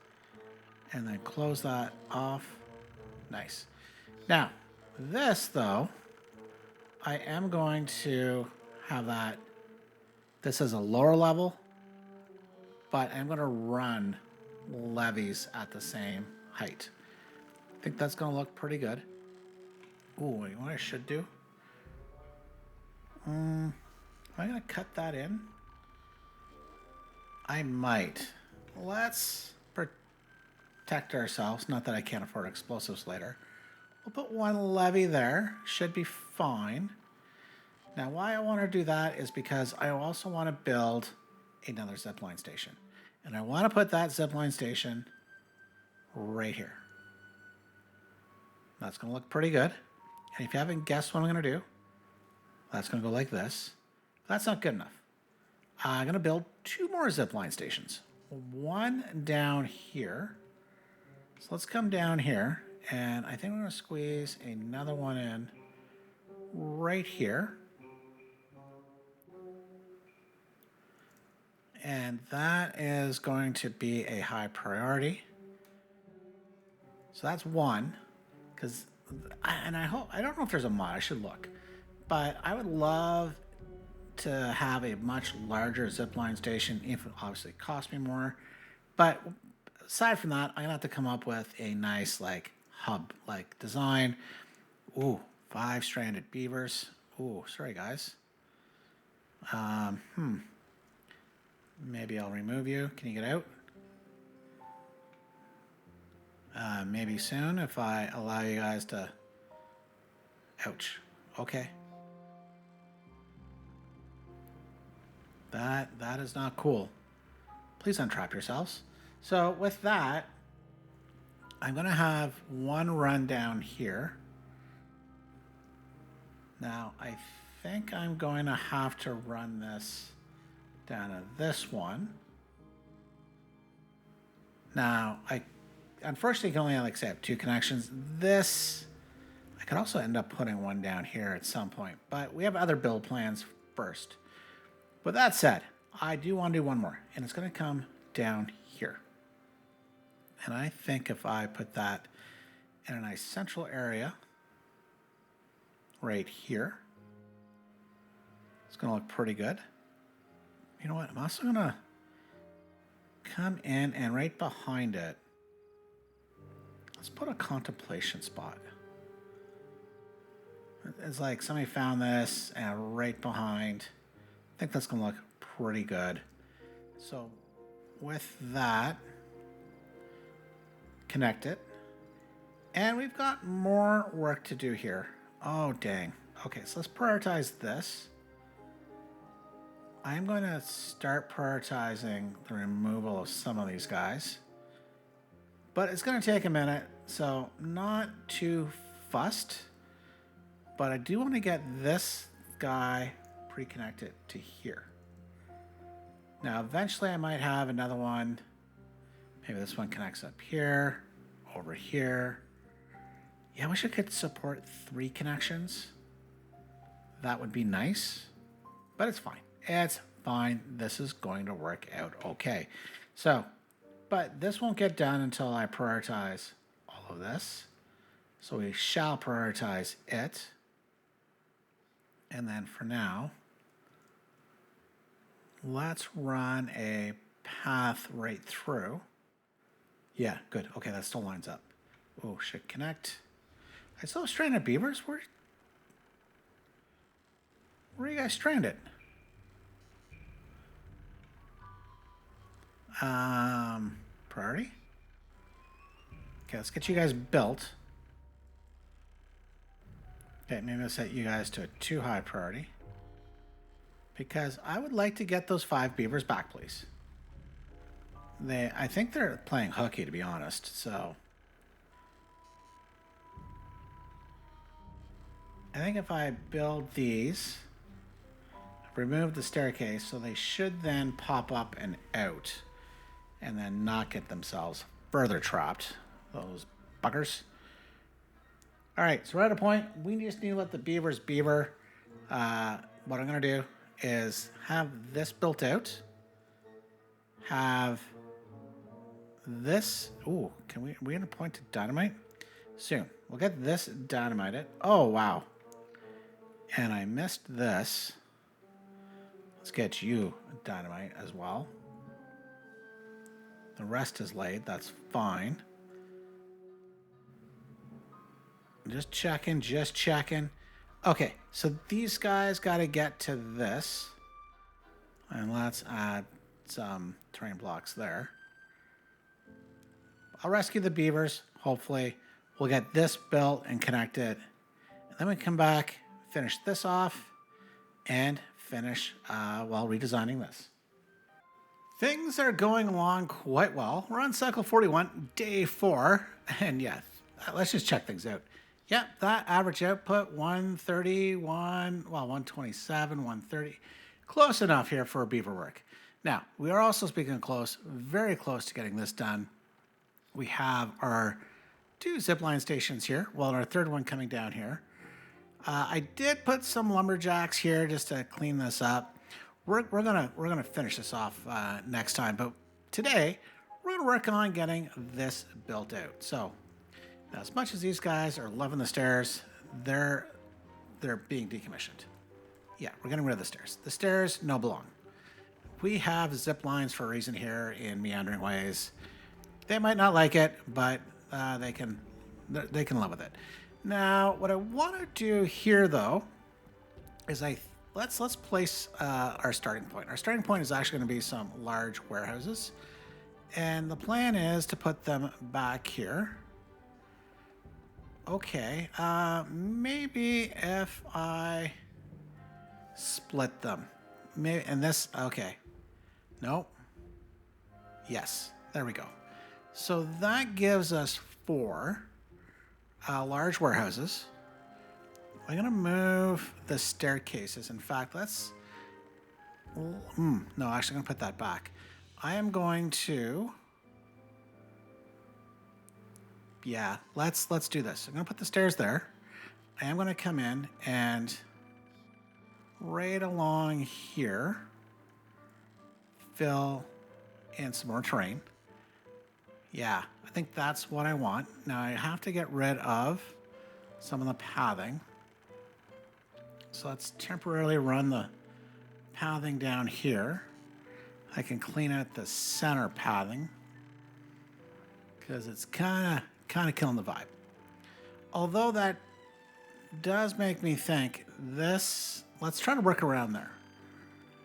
S1: and then close that off, nice. Now, this though, I am going to have that, this is a lower level, but I'm going to run levees at the same height. I think that's going to look pretty good. Ooh, you know what I should do? Am I going to cut that in? I might. Let's protect ourselves. Not that I can't afford explosives later. We'll put one levee there. Should be fine. Now, why I want to do that is because I also want to build another zipline station. And I want to put that zipline station right here. That's going to look pretty good. And if you haven't guessed what I'm going to do, that's going to go like this. That's not good enough. I'm going to build 2 more zipline stations. One down here. So let's come down here. And I think we're going to squeeze another one in right here. And that is going to be a high priority. So that's one. I don't know if there's a mod, I should look. But I would love to have a much larger zipline station, if it obviously costs me more. But aside from that, I'm gonna have to come up with a nice like hub like design. Ooh, 5-stranded beavers. Ooh, sorry guys. Maybe I'll remove you. Can you get out? Maybe soon if I allow you guys to. Ouch. Okay. That is not cool. Please untrap yourselves. So with that, I'm going to have one run down here. Now, I think I'm going to have to run this down to this one. Now, I unfortunately can only, like I say, have 2 connections. This, I could also end up putting one down here at some point, but we have other build plans first. With that said, I do want to do one more, and it's going to come down here. And I think if I put that in a nice central area right here, it's going to look pretty good. You know what? I'm also going to come in and right behind it, let's put a contemplation spot. It's like somebody found this and right behind. I think that's going to look pretty good. So with that, connect it. And we've got more work to do here. Oh, dang. Okay, so let's prioritize this. I'm going to start prioritizing the removal of some of these guys. But it's going to take a minute, so not too fussed. But I do want to get this guy pre-connected to here. Now, eventually I might have another one. Maybe this one connects up here, over here. Yeah, I wish I could support 3 connections. That would be nice, but it's fine. It's fine. This is going to work out okay. So, but this won't get done until I prioritize all of this. So we shall prioritize it. And then for now, let's run a path right through. Yeah, good. Okay, that still lines up. Oh, should connect. I still have stranded beavers. Where are you guys stranded? Priority? Okay, let's get you guys built. Okay, maybe I'll set you guys to a 2 high priority. Because I would like to get those 5 beavers back, please. I think they're playing hooky, to be honest, so. I think if I build these, remove the staircase, so they should then pop up and out and then not get themselves further trapped. Those buggers. All right, so we're at a point. We just need to let the beavers beaver. What I'm going to do is have this built out. Have this. Ooh, are we going to point to dynamite? Soon. We'll get this dynamited. Oh, wow. And I missed this. Let's get you dynamite as well. The rest is laid. That's fine. Just checking, just checking. Okay, so these guys got to get to this. And let's add some terrain blocks there. I'll rescue the beavers, hopefully. We'll get this built and connected. And then we come back, finish this off, and finish redesigning this. Things are going along quite well. We're on cycle 41, day 4. And yeah, let's just check things out. Yep, that average output, 127, 130. Close enough here for beaver work. Now, we are also, speaking close, very close to getting this done. We have our 2 zipline stations here, and our 3rd one coming down here. I did put some lumberjacks here just to clean this up. We're gonna finish this off next time, but today we're gonna work on getting this built out. So now, as much as these guys are loving the stairs, they're being decommissioned. Yeah, we're getting rid of the stairs. The stairs no belong. We have zip lines for a reason here in meandering ways. They might not like it, but they can live with it. Now, what I want to do here, though, is let's place our starting point. Our starting point is actually going to be some large warehouses, and the plan is to put them back here. Okay, maybe if I split them, maybe, and this, okay, nope, yes, there we go. So that gives us 4 large warehouses. I'm gonna move the staircases. In fact, no, actually I'm gonna put that back. I am going to, yeah, let's do this. I'm gonna put the stairs there. I am gonna come in and right along here, fill in some more terrain. Yeah, I think that's what I want. Now I have to get rid of some of the pathing. So let's temporarily run the pathing down here. I can clean out the center pathing because it's kind of killing the vibe. Although that does make me think this, let's try to work around there.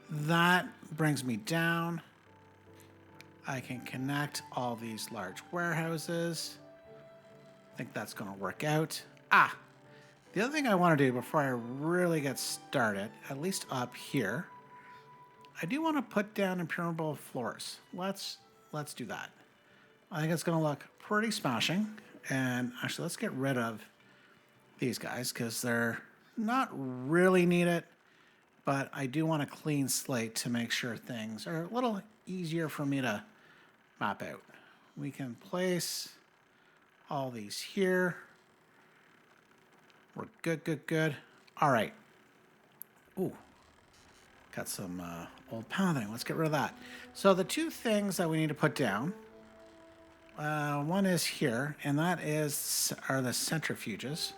S1: That brings me down. I can connect all these large warehouses. I think that's going to work out. The other thing I want to do before I really get started, at least up here, I do want to put down impermeable floors. Let's do that. I think it's going to look pretty smashing. And actually, let's get rid of these guys because they're not really needed, but I do want a clean slate to make sure things are a little easier for me to map out. We can place all these here. We're good. All right. Ooh, got some old pathing. Let's get rid of that. So the 2 things that we need to put down, one is here, and that are the centrifuges.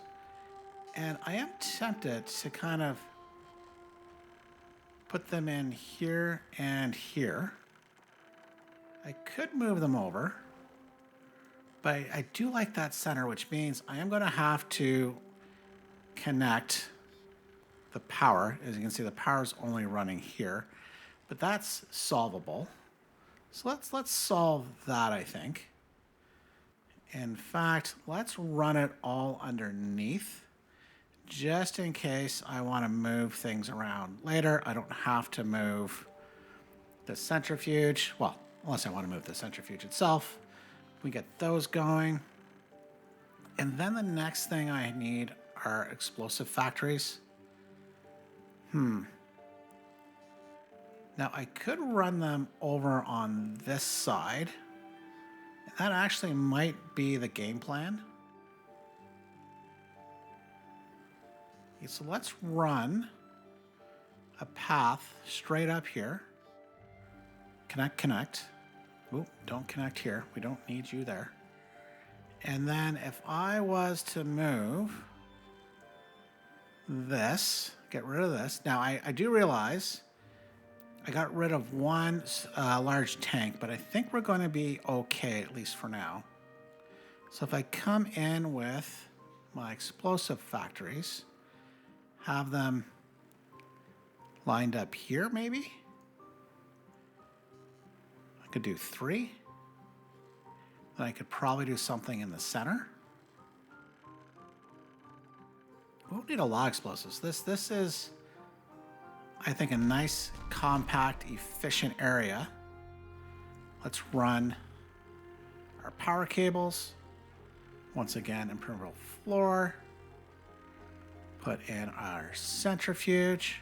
S1: And I am tempted to kind of put them in here and here. I could move them over, but I do like that center, which means I am going to have to connect the power. As you can see, the power is only running here, but that's solvable. So let's solve that, I think. In fact, let's run it all underneath, just in case I want to move things around later. I don't have to move the centrifuge. Well, unless I want to move the centrifuge itself. We get those going. And then the next thing I need our explosive factories. Now I could run them over on this side. That actually might be the game plan. Okay, so let's run a path straight up here. Connect, connect. Oop, don't connect here. We don't need you there. And then if I was to move this, get rid of this. Now I do realize I got rid of one large tank, but I think we're going to be okay, at least for now. So if I come in with my explosive factories, have them lined up here maybe? I could do 3. Then I could probably do something in the center. We won't need a lot of explosives. This is, I think, a nice, compact, efficient area. Let's run our power cables. Once again, impermeable floor. Put in our centrifuge.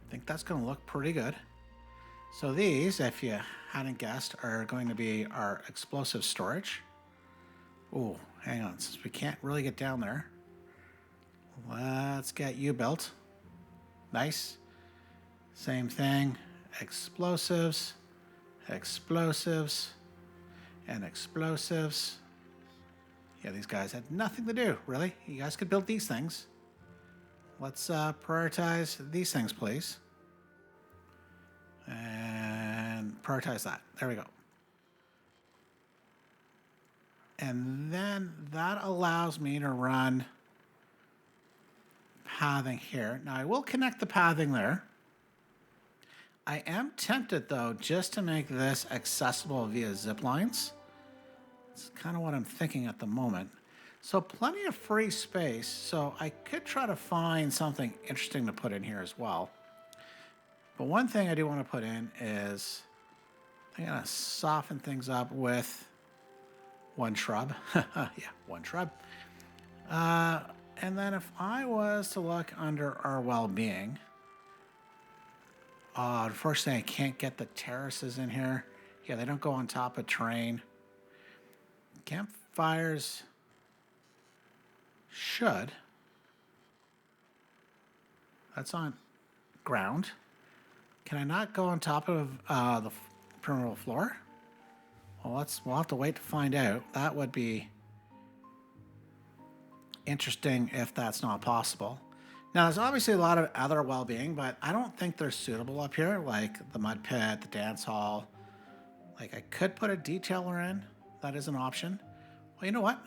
S1: I think that's going to look pretty good. So these, if you hadn't guessed, are going to be our explosive storage. Oh, hang on, since we can't really get down there, let's get you built. Nice. Same thing, explosives, explosives, and explosives. Yeah, these guys had nothing to do, really. You guys could build these things. Let's prioritize these things, please. And prioritize that. There we go. And then that allows me to run pathing here. Now I will connect the pathing there. I am tempted though, just to make this accessible via zip lines. It's kind of what I'm thinking at the moment. So plenty of free space. So I could try to find something interesting to put in here as well. But one thing I do want to put in is I'm going to soften things up with one shrub. Yeah, one shrub. And then if I was to look under our well-being, unfortunately I can't get the terraces in here. Yeah, they don't go on top of terrain. Campfires should. That's on ground. Can I not go on top of the permeable floor? Well, we'll have to wait to find out. That would be interesting if that's not possible. Now, there's obviously a lot of other well-being, but I don't think they're suitable up here, like the mud pit, the dance hall. Like, I could put a detailer in. That is an option. Well, you know what?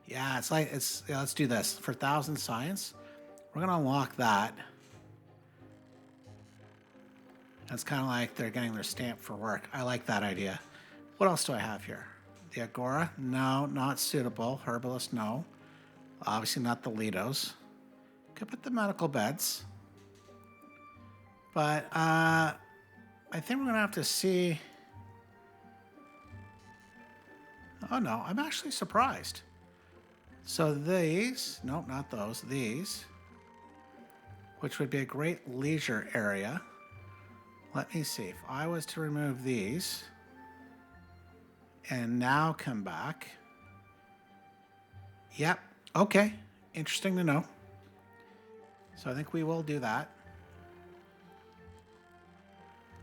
S1: Yeah, let's do this. For 1,000 science, we're going to unlock that. That's kind of like they're getting their stamp for work. I like that idea. What else do I have here? The Agora? No, not suitable. Herbalist? No. Obviously not the Lidos. Could put the medical beds. But I think we're going to have to see. Oh no, I'm actually surprised. So these, nope, not those, these, which would be a great leisure area. Let me see, if I was to remove these and now come back. Yep, okay, interesting to know. So I think we will do that.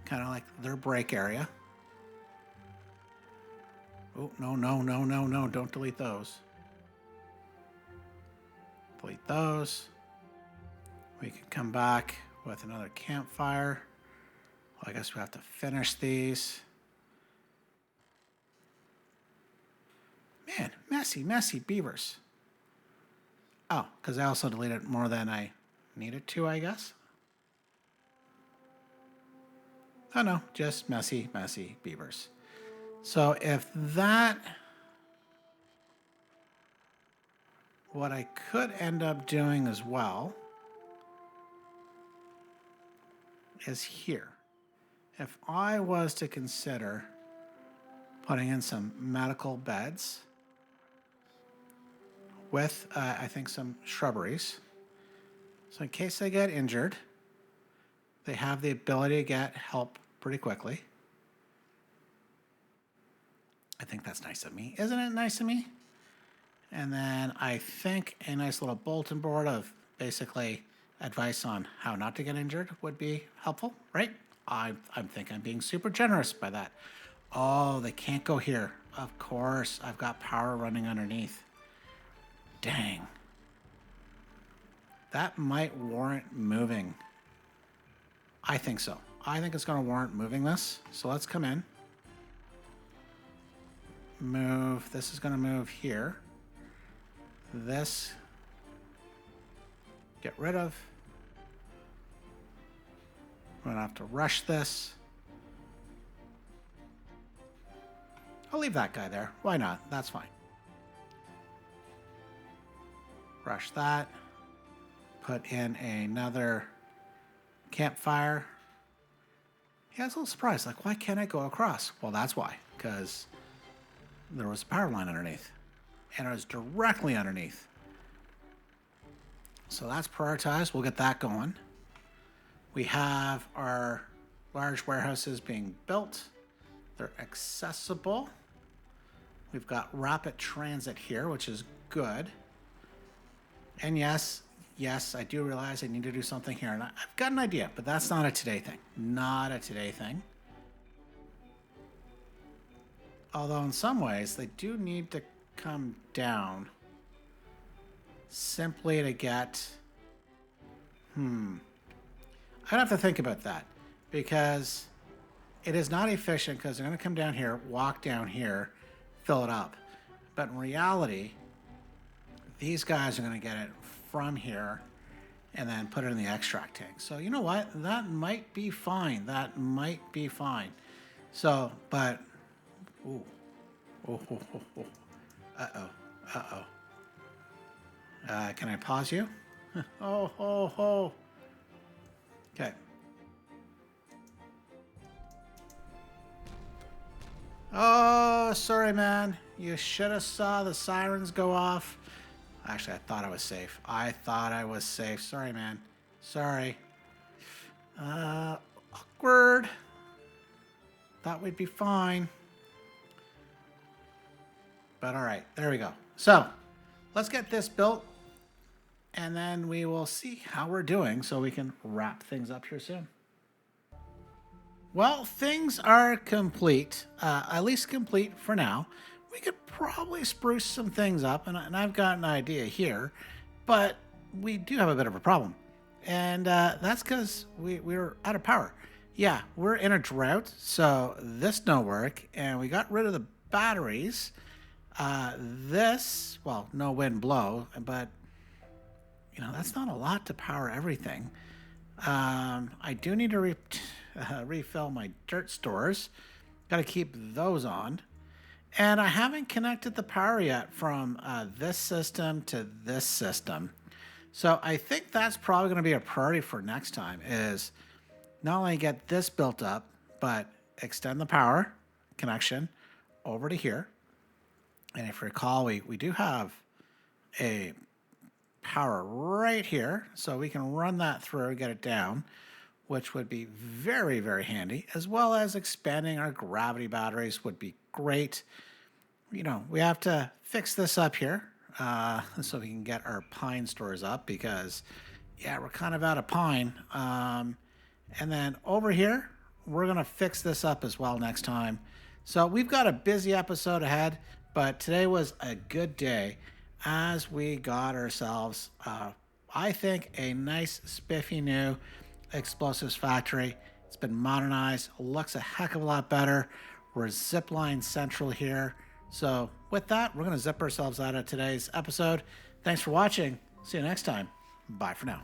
S1: Kind of like their break area. Oh, no, no, no, no, no, don't delete those. Delete those. We can come back with another campfire. Well, I guess we have to finish these. Man, messy, messy beavers. Oh, because I also deleted more than I needed to, I guess. Oh no, just messy, messy beavers. So if that, what I could end up doing as well is here. If I was to consider putting in some medical beds, with, I think, some shrubberies. So in case they get injured, they have the ability to get help pretty quickly. I think that's nice of me. Isn't it nice of me? And then I think a nice little bulletin board of basically advice on how not to get injured would be helpful, right? I think I'm being super generous by that. Oh, they can't go here. Of course, I've got power running underneath. Dang. That might warrant moving. I think so. I think it's going to warrant moving this. So let's come in. Move. This is going to move here. This. Get rid of. I'm going to have to rush this. I'll leave that guy there. Why not? That's fine. Rush that. Put in another campfire. Yeah, I was a little surprised. Like, why can't I go across? Well, that's why. Because there was a power line underneath. And it was directly underneath. So that's prioritized. We'll get that going. We have our large warehouses being built. They're accessible. We've got rapid transit here, which is good. And yes, I do realize I need to do something here. And I've got an idea, but that's not a today thing. Not a today thing. Although in some ways, they do need to come down simply to get... I'd have to think about that because it is not efficient because they're going to come down here, walk down here, fill it up. But in reality, these guys are going to get it from here and then put it in the extract tank. So you know what? That might be fine. That might be fine. So, but, ooh. Uh-oh. Uh-oh. Can I pause you? Oh. Okay. Oh, sorry, man. You should have saw the sirens go off. Actually, I thought I was safe. Sorry, man. Sorry. Awkward. Thought we'd be fine. But all right, there we go. So let's get this built and then we will see how we're doing so we can wrap things up here soon. Well, things are complete, at least complete for now. We could probably spruce some things up, and I've got an idea here, but we do have a bit of a problem. And that's because we're out of power. Yeah, we're in a drought, so this don't work, and we got rid of the batteries. Well, no wind blow, but, you know, that's not a lot to power everything. I do need to refill my dirt stores. Got to keep those on. And I haven't connected the power yet from this system to this system. So I think that's probably going to be a priority for next time is not only get this built up, but extend the power connection over to here. And if you recall, we do have a power right here. So we can run that through, get it down, which would be very, very handy, as well as expanding our gravity batteries would be great. You know, we have to fix this up here so we can get our pine stores up because, yeah, we're kind of out of pine. And then over here, we're going to fix this up as well next time. So we've got a busy episode ahead, but today was a good day as we got ourselves, I think, a nice spiffy new explosives factory. It's been modernized, looks a heck of a lot better. We're zipline central here. So with that, we're going to zip ourselves out of today's episode. Thanks for watching. See you next time. Bye for now.